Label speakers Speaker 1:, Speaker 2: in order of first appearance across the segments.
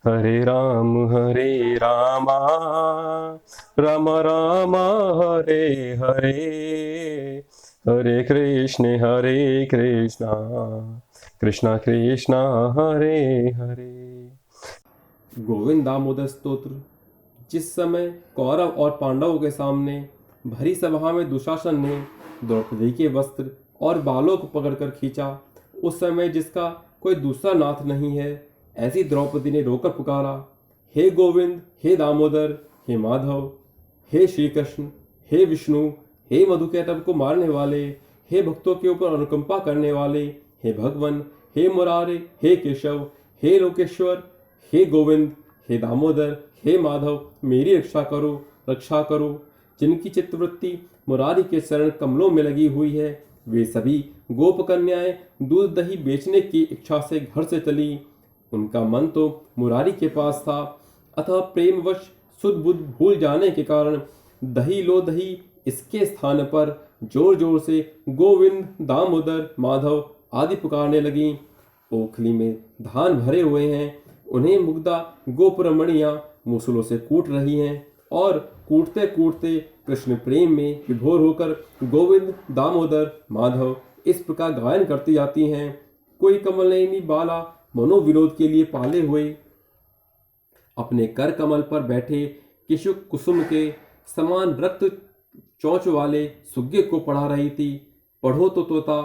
Speaker 1: हरे रामा राम राम हरे हरे, हरे कृष्ण कृष्ण कृष्ण हरे हरे। गोविंद दामोदर स्तोत्र। जिस समय कौरव और पांडवों के सामने भरी सभा में दुशासन ने द्रौपदी के वस्त्र और बालों को पकड़कर खींचा, उस समय जिसका कोई दूसरा नाथ नहीं है, ऐसी द्रौपदी ने रोकर पुकारा, हे गोविंद, हे दामोदर, हे माधव, हे श्री कृष्ण, हे विष्णु, हे मधुकैटभ को मारने वाले, हे भक्तों के ऊपर अनुकंपा करने वाले, हे भगवन, हे मुरारे, हे केशव, हे लोकेश्वर, हे गोविंद, हे दामोदर, हे माधव, मेरी रक्षा करो, रक्षा करो। जिनकी चित्तवृत्ति मुरारी के चरण कमलों में लगी हुई है, वे सभी गोप कन्याएं दूध दही बेचने की इच्छा से घर से चली। उनका मन तो मुरारी के पास था, अतः प्रेमवश सुध बुध भूल जाने के कारण दही लो दही इसके स्थान पर जोर जोर से गोविंद, दामोदर, माधव आदि पुकारने लगी। ओखली में धान भरे हुए हैं, उन्हें मुग्धा गोपरमणियां मूसलों से कूट रही हैं और कूटते कूटते कृष्ण प्रेम में विभोर होकर गोविंद, दामोदर, माधव इस प्रकार गायन करती जाती हैं। कोई कमलनयनी बाला मनोविनोद के लिए पाले हुए अपने कर कमल पर बैठे किशुक कुसुम के समान रक्त चोंच वाले सुग्गे को पढ़ा रही थी। पढ़ो तो तोता।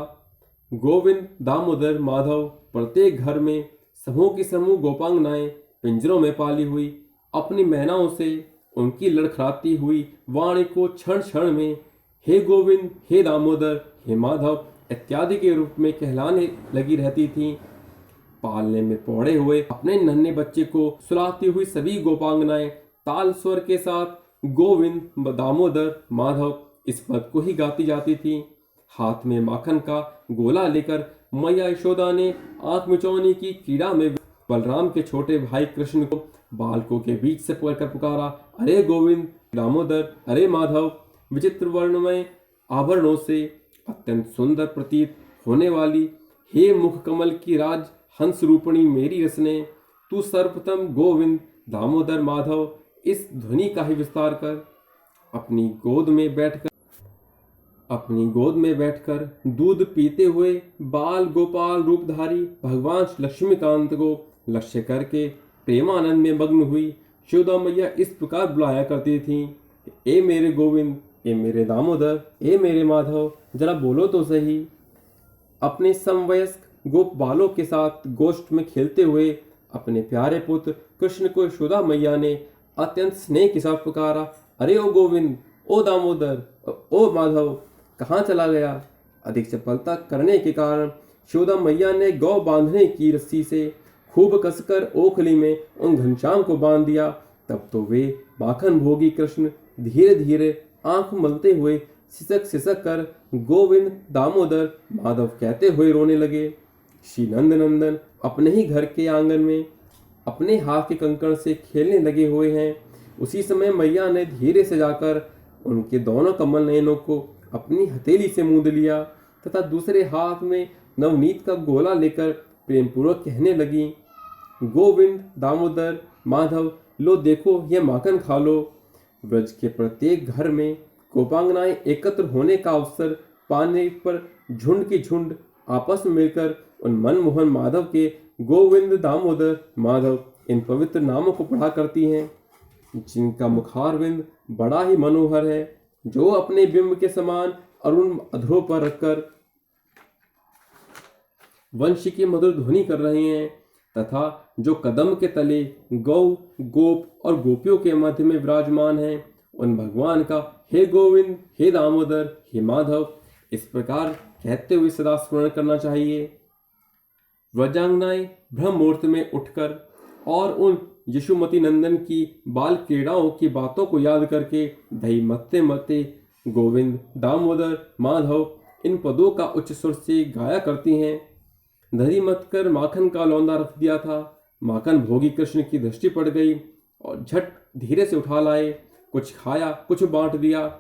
Speaker 1: गोविंद, दामोदर, माधव प्रत्येक घर में समूह की समूह गोपांगनाएं पिंजरों में पाली हुई अपनी मैनाओं से उनकी लड़खड़ाती हुई वाणी को क्षण क्षण में हे गोविंद, हे दामोदर, हे माधव इत्यादि के रूप में कहलाने लगी रहती थीं। पालने में पौड़े हुए अपने नन्हे बच्चे को सुलाती हुई सभी गोपांगनाएं ताल स्वर के साथ गोविंद, दामोदर, माधव इस पद को ही गाती जाती थी। हाथ में माखन का गोला लेकर मैया यशोदा ने आंख मिचौनी की क्रीड़ा में बलराम के छोटे भाई कृष्ण को बालकों के बीच से पकड़कर पुकारा, अरे गोविंद, दामोदर, अरे माधव। विचित्र वर्णमय आभरणों से अत्यंत सुंदर प्रतीत होने वाली हे मुख कमल की राज हंस रूपणी मेरी रसने, तू सर्वप्रथम गोविंद, दामोदर, माधव इस ध्वनि का ही विस्तार कर। अपनी गोद में बैठकर दूध पीते हुए बाल गोपाल रूपधारी भगवान लक्ष्मीकांत को लक्ष्य करके प्रेमानंद में मग्न हुई यशोदा मैया इस प्रकार बुलाया करती थी, ए मेरे गोविंद, ए मेरे दामोदर, ए मेरे माधव, जरा बोलो तो सही। अपने समवयस्क गोप बालों के साथ गोष्ठ में खेलते हुए अपने प्यारे पुत्र कृष्ण को यशोदा मैया ने अत्यंत स्नेह के साथ पुकारा, अरे ओ गोविंद, ओ दामोदर, ओ माधव, कहाँ चला गया। अधिक चपलता करने के कारण यशोदा मैया ने गौ बांधने की रस्सी से खूब कसकर ओखली में उन घनश्याम को बांध दिया। तब तो वे माखन भोगी कृष्ण धीरे धीरे आंख मलते हुए सिसक सिसक कर गोविंद, दामोदर, माधव कहते हुए रोने लगे। श्री नंद नंदन अपने ही घर के आंगन में अपने हाथ के कंकड़ से खेलने लगे हुए हैं। उसी समय मैया ने धीरे से जाकर उनके दोनों कमल नयनों को अपनी हथेली से मूंद लिया तथा दूसरे हाथ में नवनीत का गोला लेकर प्रेमपूर्वक कहने लगी, गोविंद, दामोदर, माधव, लो देखो यह माखन खा लो। ब्रज के प्रत्येक घर में गोपांगनाएं एकत्र होने का अवसर पाने पर झुंड की झुंड आपस में मिलकर उन मनमोहन माधव के गोविंद, दामोदर, माधव इन पवित्र नामों को पढ़ा करती हैं, जिनका मुखारविंद बड़ा ही मनोहर है, जो अपने बिंब के समान अरुण अधरों पर रखकर वंश की मधुर ध्वनि कर रहे हैं तथा जो कदम के तले गौ, गोप और गोपियों के मध्य में विराजमान हैं, उन भगवान का हे गोविंद, हे दामोदर, हे माधव इस प्रकार कहते हुए सदा स्मरण करना चाहिए। व्रजांगनाएं ब्रह्म मुहूर्त में उठकर और उन यशुमती नंदन की बाल क्रीड़ाओं की बातों को याद करके दही मत्ते मत्ते गोविंद, दामोदर, माधव इन पदों का उच्च सुर से गाया करती हैं। दही मत कर माखन का लौंदा रख दिया था। माखन भोगी कृष्ण की दृष्टि पड़ गई और झट धीरे से उठा लाए। कुछ खाया, कुछ बांट दिया।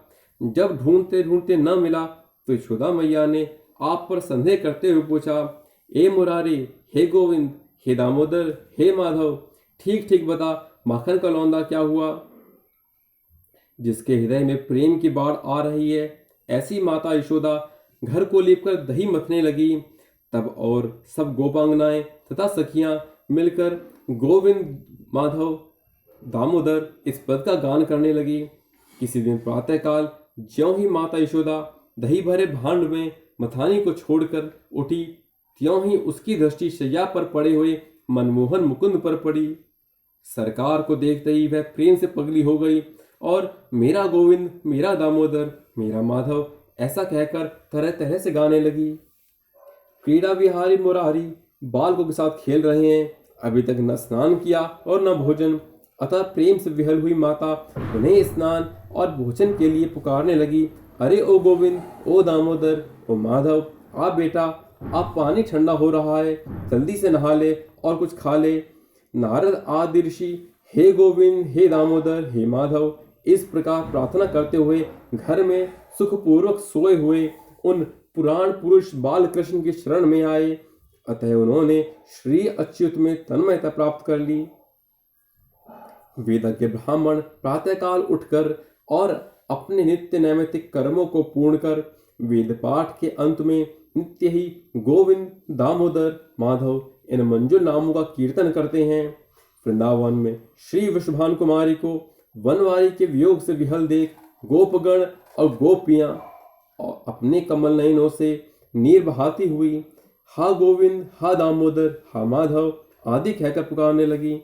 Speaker 1: जब ढूंढते ढूंढते न मिला तो यशोदा मैया ने आप पर संदेह करते हुए पूछा, ए मुरारी, हे गोविंद, हे दामोदर, हे माधव ठीक ठीक बता, माखन का लौंदा क्या हुआ? जिसके हृदय में प्रेम की बाढ़ आ रही है, ऐसी माता यशोदा घर को लेकर दही मथने लगी। तब और सब गोपांगनाएं तथा सखियां मिलकर गोविंद माधव दामोदर इस पद का गान करने लगी। किसी दिन प्रातःकाल ज्यों ही माता यशोदा दही भरे भांड में मथानी को छोड़कर उठी, त्यों ही उसकी दृष्टि शैया पर पड़े हुए मनमोहन मुकुंद पर पड़ी। सरकार को देखते ही वह प्रेम से पगली हो गई और मेरा गोविंद, मेरा दामोदर, मेरा माधव ऐसा कहकर तरह तरह से गाने लगी। क्रीड़ा विहारी मुरारी बालकों के साथ खेल रहे हैं, अभी तक न स्नान किया और न भोजन, अतः प्रेम से विहल हुई माता उन्हें स्नान और भोजन के लिए पुकारने लगी। अरे ओ गोविंद, ओ दामोदर, ओ माधव, आप बेटा, आप पानी ठंडा हो रहा है, जल्दी से नहा ले और कुछ खा ले। नारद आदि ऋषि हे गोविंद, हे दामोदर, हे माधव इस प्रकार प्रार्थना करते हुए घर में सुखपूर्वक सोए हुए उन पुराण पुरुष बाल कृष्ण की शरण में आए। अतः उन्होंने श्री अच्युत में तन्मयता प्राप्त कर ली। वेदज्ञ ब्राह्मण प्रातःकाल उठकर और अपने नित्य नैमित्तिक कर्मों को पूर्ण कर वेद पाठ के अंत में नित्य ही गोविंद, दामोदर, माधव इन मंजुल नामों का कीर्तन करते हैं। वृंदावन में श्री वृषभान कुमारी को वनवारी के वियोग से विहल देख गोपगण और गोपियां और अपने कमल नयनों से नीर बहाती हुई हा गोविंद, हा दामोदर, हा माधव आदि कहकर पुकारने लगी।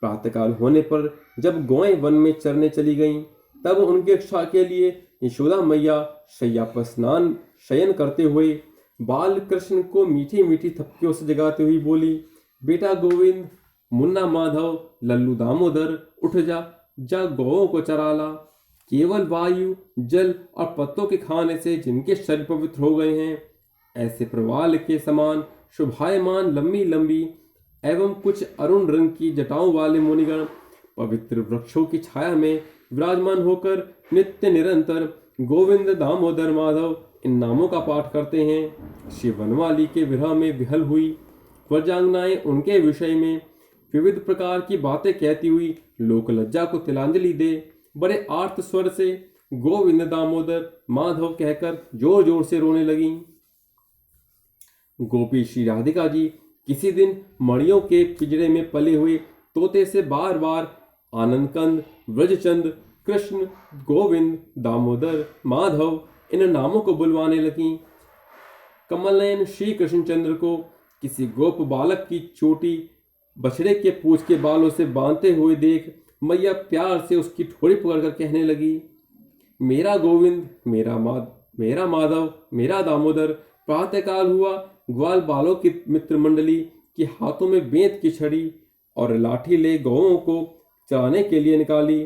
Speaker 1: प्रातःकाल होने पर जब गौएं वन में चरने चली गईं, तब उनके रक्षा के लिए यशोदा मैया शैया पर स्नान शयन करते हुए बाल कृष्ण को मीठी मीठी थपकियों से जगाते हुई बोली, बेटा गोविंद, मुन्ना माधव, लल्लू दामोदर, उठ जा, जा गौओं को चरा ला। केवल वायु, जल और पत्तों के खाने से जिनके शरीर पवित्र हो गए हैं, ऐसे प्रवाल के समान शोभायमान लंबी लंबी एवं कुछ अरुण रंग की जटाओं वाले मुनिगण पवित्र वृक्षों की छाया में विराजमान होकर नित्य निरंतर गोविंद, दामोदर, माधव इन नामों का पाठ करते हैं। श्री वनमाली के विरह में विहल हुई व्रजांगनाएं उनके विषय में विविध प्रकार की बातें कहती हुई लोक लज्जा को तिलांजलि दे बड़े आर्त स्वर से गोविंद, दामोदर, माधव कहकर जोर जोर से रोने लगी। गोपी श्री राधिका जी किसी दिन मणियों के पिंजरे में पले हुए तोते से बार बार आनंदकंद, व्रजचंद, कृष्ण, गोविंद, दामोदर, माधव इन नामों को बुलवाने लगी। कमलनयन श्री कृष्णचंद्र को किसी गोप बालक की चोटी बछड़े के पूंछ के बालों से बांधते हुए देख मैया प्यार से उसकी ठोड़ी पकड़कर कहने लगी, मेरा गोविंद, मेरा माधव, मेरा दामोदर। प्रातःकाल हुआ, ग्वाल बालों की मित्र मंडली के हाथों में बेंत की छड़ी और लाठी ले गौओं को चराने के लिए निकाली।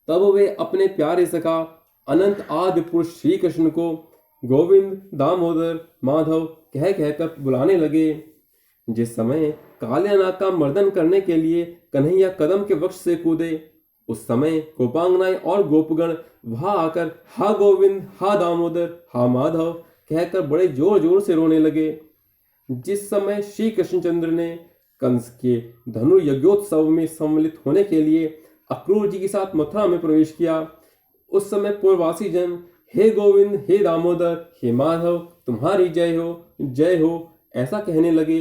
Speaker 1: तब वे अपने प्यारे सखा अनंत आदि पुरुष श्री कृष्ण को गोविंद, दामोदर, माधव कह कहकर बुलाने लगे। जिस समय कालियानाग का मर्दन करने के लिए कन्हैया कदम के वृक्ष से कूदे, उस समय गोपांगनाएं और गोपगण वहां आकर हा गोविंद, हा दामोदर, हा माधव कहकर बड़े जोर जोर से रोने लगे। जिस समय श्री कृष्णचंद्र ने कंस के धनु यज्ञोत्सव में सम्मिलित होने के लिए अक्रूर जी के साथ मथुरा में प्रवेश किया, उस समय पूर्ववासी जन हे गोविंद, हे दामोदर, हे माधव तुम्हारी जय हो ऐसा कहने लगे।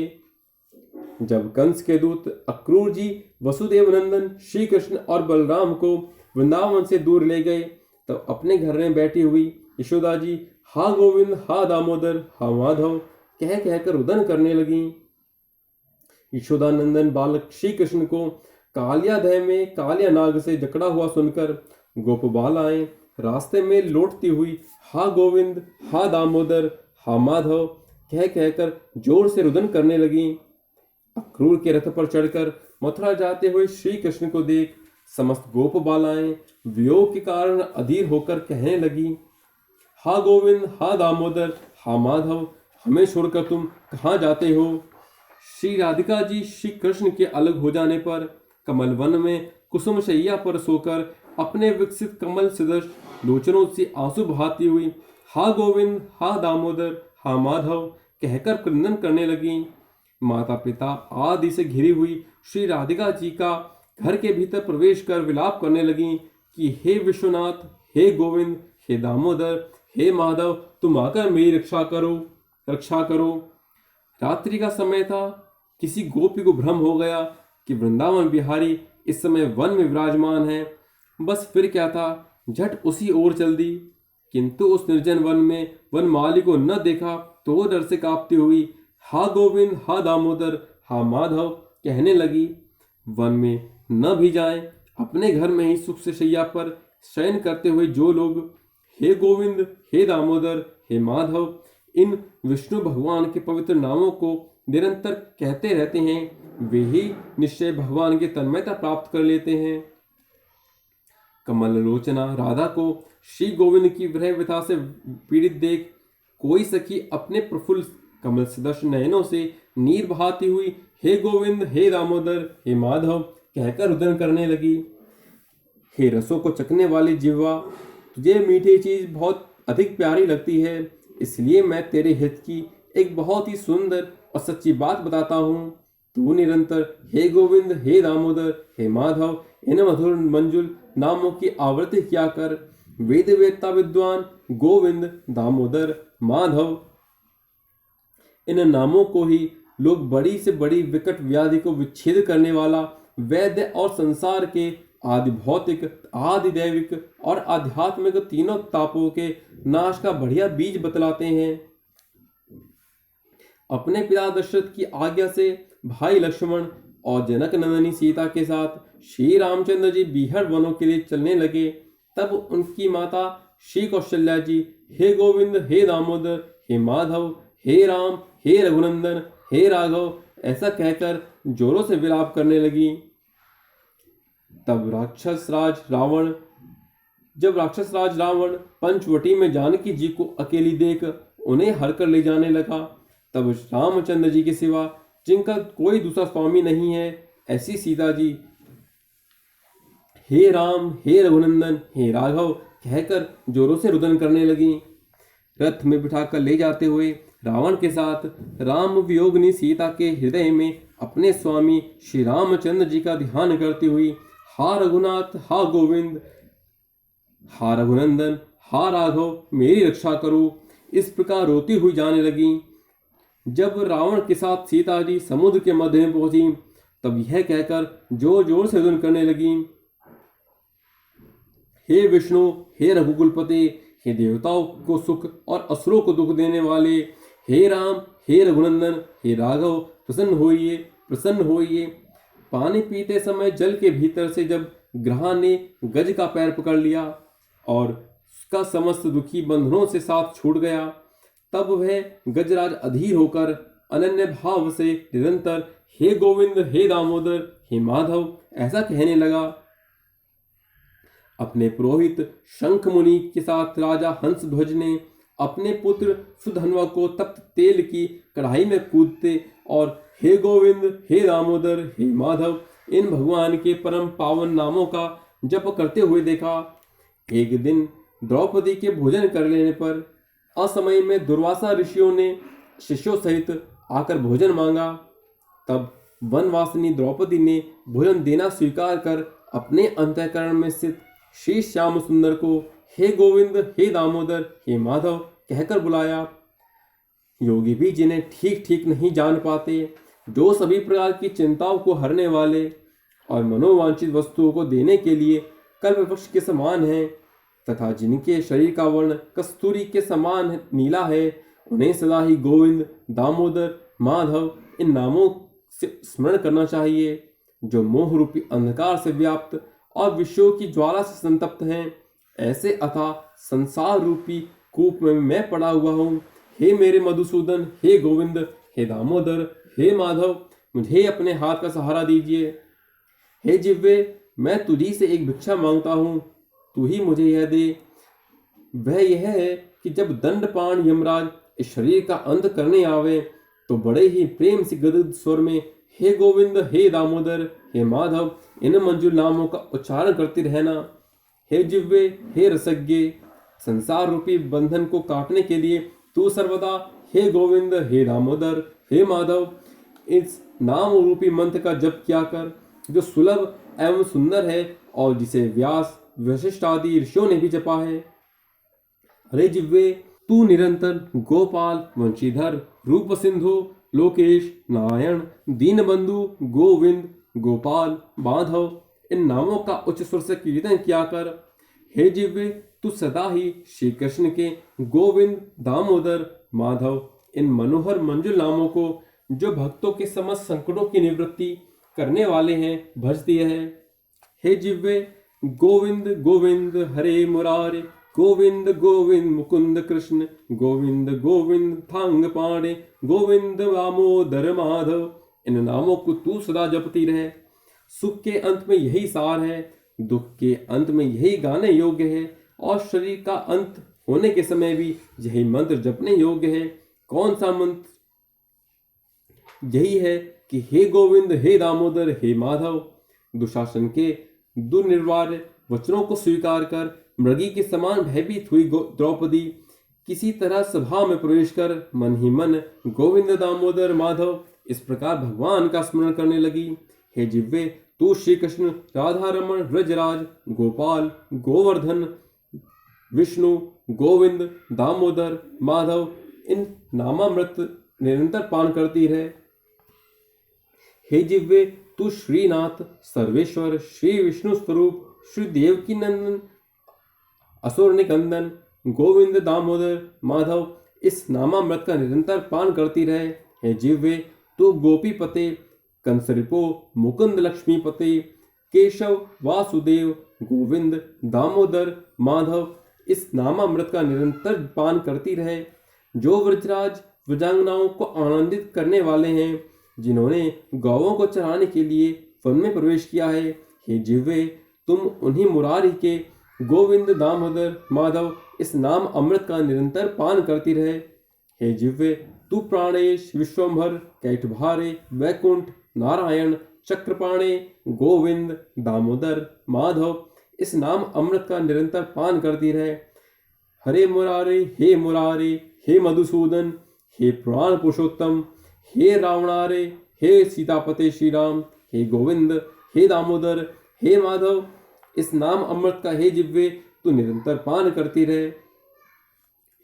Speaker 1: जब कंस के दूत अक्रूर जी वसुदेव नंदन श्री कृष्ण और बलराम को वृंदावन से दूर ले गए, तब अपने घर में बैठी हुई यशोदा जी हा गोविंद, हा दामोदर, हा माधव कह कहकर रुदन करने लगी। यशोदा नंदन बालक श्री कृष्ण को कालियादह में कालिया नाग से जकड़ा हुआ सुनकर गोप बालाएं रास्ते में लौटती हुई हा गोविंद, हा दामोदर, हा माधव कह कहकर जोर से रुदन करने लगी। अक्रूर के रथ पर चढ़कर मथुरा जाते हुए श्री कृष्ण को देख समस्त गोप बालाएं वियोग के कारण अधीर होकर कहने लगी, हा गोविंद, हा दामोदर, हा माधव हमें छोड़कर तुम कहाँ जाते हो? श्री राधिका जी श्री कृष्ण के अलग हो जाने पर कमल वन में कुसुम शैया पर सोकर अपने विकसित कमल सदृश लोचनों से आंसू बहाती हुई हा गोविंद, हा दामोदर, हा माधव कहकर क्रंदन करने लगी। माता पिता आदि से घिरी हुई श्री राधिका जी का घर के भीतर प्रवेश कर विलाप करने लगी कि हे विश्वनाथ, हे गोविंद, हे दामोदर, हे माधव, तुम आकर मेरी रक्षा करो, रक्षा करो। रात्रि का समय था। किसी गोपी को भ्रम हो गया कि वृंदावन बिहारी इस समय वन में विराजमान है। बस फिर क्या था, झट उसी ओर चल दी। किंतु उस निर्जन वन में वनमाली को न देखा तो वो डर से कांपती हुई हा गोविंद, हा दामोदर, हा माधव कहने लगी। वन में न भी जाएं, अपने घर में ही सुख से शैया पर शयन करते हुए जो लोग हे गोविंद, हे दामोदर, हे माधव इन विष्णु भगवान के पवित्र नामों को निरंतर कहते रहते हैं, वे ही निश्चय भगवान की तन्मयता प्राप्त कर लेते हैं। कमल लोचना राधा को श्री गोविंद की विरह व्यथा से पीड़ित देख कोई सखी अपने प्रफुल्ल कमल सदृश नयनों से नीर बहाती हुई हे गोविंद, हे दामोदर, हे माधव कहकर रुदन करने लगी। हे रसों को चखने वाली जिह्वा, तुझे मीठी चीज बहुत अधिक प्यारी लगती है, इसलिए मैं तेरे हित की एक बहुत ही सुंदर और सच्ची बात बताता हूँ। तू निरंतर हे गोविंद, हे दामोदर, हे माधव इन मधुर मंजुल नामों की आवृत्ति किया कर। वेद वेत्ता विद्वान गोविंद, दामोदर, माधव इन नामों को ही लोग बड़ी से बड़ी विकट व्याधि को विच्छेद करने वाला वैद्य और संसार के आदि भौतिक, आदि दैविक और आध्यात्मिक तीनों तापों के नाश का बढ़िया बीज बतलाते हैं। अपने पिता दशरथ की आज्ञा से भाई लक्ष्मण और जनक नंदनी सीता के साथ श्री रामचंद्र जी बीहड़ वनों के लिए चलने लगे। तब उनकी माता श्री कौशल्या जी हे गोविंद, हे दामोदर, हे माधव, हे राम, हे रघुनंदन, हे राघव ऐसा कहकर जोरों से विलाप करने लगी। तब जब राक्षस राज रावण पंचवटी में जानकी जी को अकेली देख उन्हें हर कर ले जाने लगा, तब रामचंद्र जी के सिवा जिनका कोई दूसरा स्वामी नहीं है, ऐसी सीता जी हे राम, हे रघुनंदन, हे राघव कहकर जोरों से रुदन करने लगी। रथ में बिठाकर ले जाते हुए रावण के साथ राम वियोगिनी सीता के हृदय में अपने स्वामी श्री रामचंद्र जी का ध्यान करती हुई हा रघुनाथ, हा गोविंद, हा रघुनंदन, हा राघव मेरी रक्षा करो, इस प्रकार रोती हुई जाने लगी। जब रावण के साथ सीता जी समुद्र के मध्य में पहुंची, तब यह कहकर जोर जोर से रुदन करने लगी हे विष्णु, हे रघुकुलपति, हे देवताओं को सुख और असुरों को दुख देने वाले, हे राम, हे रघुनंदन, हे राघव प्रसन्न होइए, प्रसन्न होइए। पानी पीते समय जल के भीतर से जब ग्रहा ने गज का पैर पकड़ लिया और उसका समस्त दुखी बंधनों से साथ छूट गया, तब वह गजराज अधीर होकर अनन्य भाव से निरंतर हे गोविंद, हे दामोदर, हे माधव ऐसा कहने लगा। अपने पुरोहित शंख मुनि के साथ राजा हंसध्वज ने अपने पुत्र सुधन्वा को तप्त तेल की कढ़ाई में कूदते और हे गोविंद, हे दामोदर, हे माधव इन भगवान के परम पावन नामों का जप करते हुए देखा। एक दिन द्रौपदी के भोजन कर लेने पर असमय में दुर्वासा ऋषियों ने शिष्यों सहित आकर भोजन मांगा। तब वनवासिनी द्रौपदी ने भोजन देना स्वीकार कर अपने अंतःकरण में स्थित श्री श्याम सुंदर को हे गोविंद, हे दामोदर, हे माधव कहकर बुलाया। योगी भी जिन्हें ठीक ठीक नहीं जान पाते, जो सभी प्रकार की चिंताओं को हरने वाले और मनोवांछित वस्तुओं को देने के लिए कल्पवृक्ष के समान हैं, तथा जिनके शरीर का वर्ण कस्तूरी के समान नीला है, उन्हें सदा ही गोविंद, दामोदर, माधव इन नामों से स्मरण करना चाहिए, जो मोह रूपी अंधकार से व्याप्त और विषयों की ज्वाला से संतप्त हैं। ऐसे अथा संसार रूपी कूप में मैं पड़ा हुआ हूँ। हे मेरे मधुसूदन, हे गोविंद, हे दामोदर, हे माधव मुझे अपने हाथ का सहारा दीजिए। हे जिह्वे, मैं तुझी से एक भिक्षा मांगता हूँ, तू ही मुझे यह दे। वह यह है कि जब दंडपाण यमराज इस शरीर का अंत करने आवे, तो बड़े ही प्रेम से गदगद स्वर में हे गोविंद, हे दामोदर, हे माधव इन मंजुल नामों का उच्चारण करते रहना। हे जिह्वे, हे रसज्ञे, संसार रूपी बंधन को काटने के लिए तू सर्वदा हे गोविंद, हे दामोदर, हे माधव इस नाम रूपी मंत्र का जप किया कर, जो सुलभ एवं सुंदर है और जिसे व्यास वशिष्ठ आदि ऋषियों ने भी जपा है। अरे जिह्वे, तू निरंतर गोपाल, वंशीधर, रूप सिंधु, लोकेश, नारायण, दीनबंधु, गोविंद, गोपाल, माधव इन नामों का उच्च स्वर से कीर्तन किया कर। हे जिह्वे, तू सदा ही श्री कृष्ण के गोविंद, दामोदर, माधव इन मनोहर मंजुल नामों को, जो भक्तों के समस्त संकटों की निवृत्ति करने वाले हैं, भजती है। हे जिह्वे, गोविंद गोविंद हरे मुरारे, गोविंद गोविंद मुकुंद कृष्ण, गोविंद गोविंद थांग पाणे, गोविंद दामोदर माधव इन नामों को तू सदा जपती रहे। सुख के अंत में यही सार है, दुख के अंत में यही गाने योग्य है, और शरीर का अंत होने के समय भी यही मंत्र जपने योग्य है। कौन सा मंत्र? यही है कि हे गोविंद, हे दामोदर, हे माधव, दुशासन के दुर्निर्वार वचनों को स्वीकार कर मृगी के समान भयभीत हुई द्रौपदी किसी तरह सभा में प्रवेश कर मन ही मन गोविंद, दामोदर, माधव इस प्रकार भगवान का स्मरण करने लगी। हे जिह्वे, तू श्री कृष्ण, राधा रमण, ब्रजराज, गोपाल, गोवर्धन, विष्णु, गोविंद, दामोदर, माधव इन नामामृत निरंतर पान करती रहे। हे जिह्वे, तू श्रीनाथ, सर्वेश्वर, श्री विष्णु स्वरूप, श्री देवकी नंदन, असुर निकंदन, गोविंद, दामोदर, माधव इस नामामृत का निरंतर पान करती रहे। हे जिह्वे, तू गोपी पते, कंसरिपो, मुकुंद, लक्ष्मीपते, केशव, वासुदेव, गोविंद, दामोदर, माधव इस नामामृत का निरंतर पान करती रहे। जो व्रजराज व्रजांगनाओं को आनंदित करने वाले हैं, जिन्होंने गौओं को चराने के लिए वन में प्रवेश किया है, हे जिह्वे, तुम उन्हीं मुरारी के गोविंद, दामोदर, माधव इस नाम अमृत का निरंतर पान करती रहे। हे जिह्वे, तू प्राणेश, विश्वंभर, कैटभारे, वैकुंठ, नारायण, चक्रपाणे, गोविंद, दामोदर, माधव इस नाम अमृत का निरंतर पान करती रहे। हरे मुरारे, हे मुरारे, हे मधुसूदन, हे पुराण पुरुषोत्तम, हे रावणारे, हे सीतापते श्री राम, हे गोविंद, हे दामोदर, हे माधव इस नाम अमृत का हे जिह्वे तू निरंतर पान करती रहे।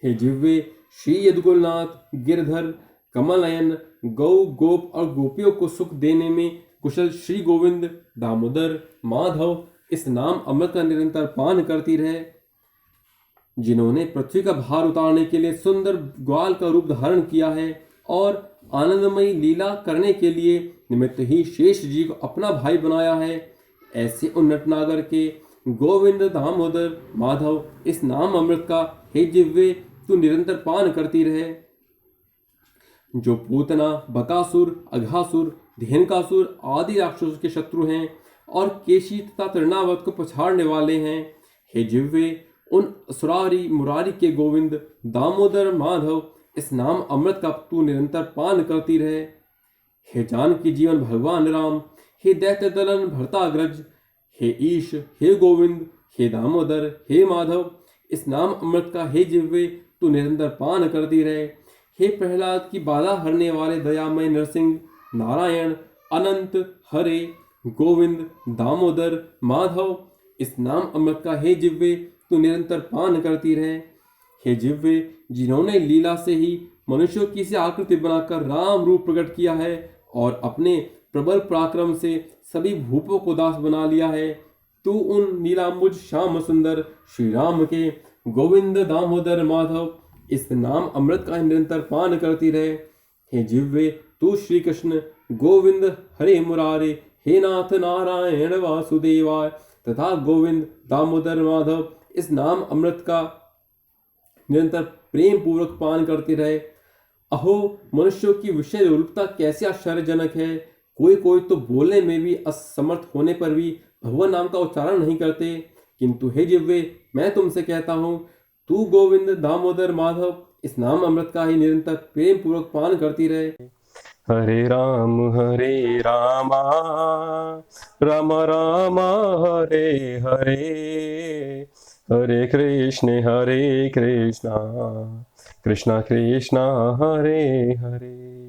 Speaker 1: हे जिह्वे, श्री यदुकुलनाथ, गिरधर, कमलनयन, गौ, गोप और गोपियों को सुख देने में कुशल श्री गोविंद, दामोदर, माधव इस नाम अमृत का निरंतर पान करती रहे। जिन्होंने पृथ्वी का भार उतारने के लिए सुंदर ग्वाल का रूप धारण किया है और आनंदमयी लीला करने के लिए निमित्त ही शेष जी को अपना भाई बनाया है, ऐसे उन नटनागर के गोविंद, दामोदर, माधव इस नाम अमृत का हे जिह्वे तू निरंतर पान करती रहे। जो पूतना, बकासुर, अघासुर, धेनुकासुर आदि राक्षसों के शत्रु हैं और केशी तथा तृणावत को पछाड़ने वाले हैं, हे जिह्वे उन असुरारी मुरारी के गोविंद, दामोदर, माधव इस नाम अमृत का तू निरंतर पान करती रहे। हे जानकी जीवन भगवान राम, हे दैत्य दलन भरताग्रज, हे ईश, हे गोविंद, हे दामोदर, हे माधव इस नाम अमृत का हे जिह्वे तू निरंतर पान करती रहे। हे प्रहलाद की बाधा हरने वाले दयामय नरसिंह, नारायण, अनंत, हरे, गोविंद, दामोदर, माधव इस नाम अमृत का हे जिह्वे तू निरंतर पान करती रहे। हे जिह्वे, जिन्होंने लीला से ही मनुष्यों की सी आकृति बनाकर राम रूप प्रकट किया है और अपने प्रबल पराक्रम से सभी भूपों को दास बना लिया है, तू उन नीलांबुज श्याम सुंदर श्री राम के गोविंद, दामोदर, माधव इस नाम अमृत का निरंतर पान करती रहे। हे जिह्वे, तू श्री कृष्ण, गोविंद, हरे मुरारे, हे नाथ नारायण वासुदेवाय तथा गोविंद, दामोदर, माधव इस नाम अमृत का निरंतर प्रेम पूर्वक पान करते रहे। अहो, मनुष्यों की विषय रूपता कैसी आश्चर्यजनक है। कोई कोई तो बोलने में भी असमर्थ होने पर भी भगवान नाम का उच्चारण नहीं करते, किंतु हे जिह्वे मैं तुमसे कहता हूँ, तू गोविंद, दामोदर, माधव इस नाम अमृत का ही निरंतर प्रेम पूर्वक पान करती रहे।
Speaker 2: हरे राम राम राम हरे हरे, हरे कृष्ण कृष्ण कृष्ण हरे हरे।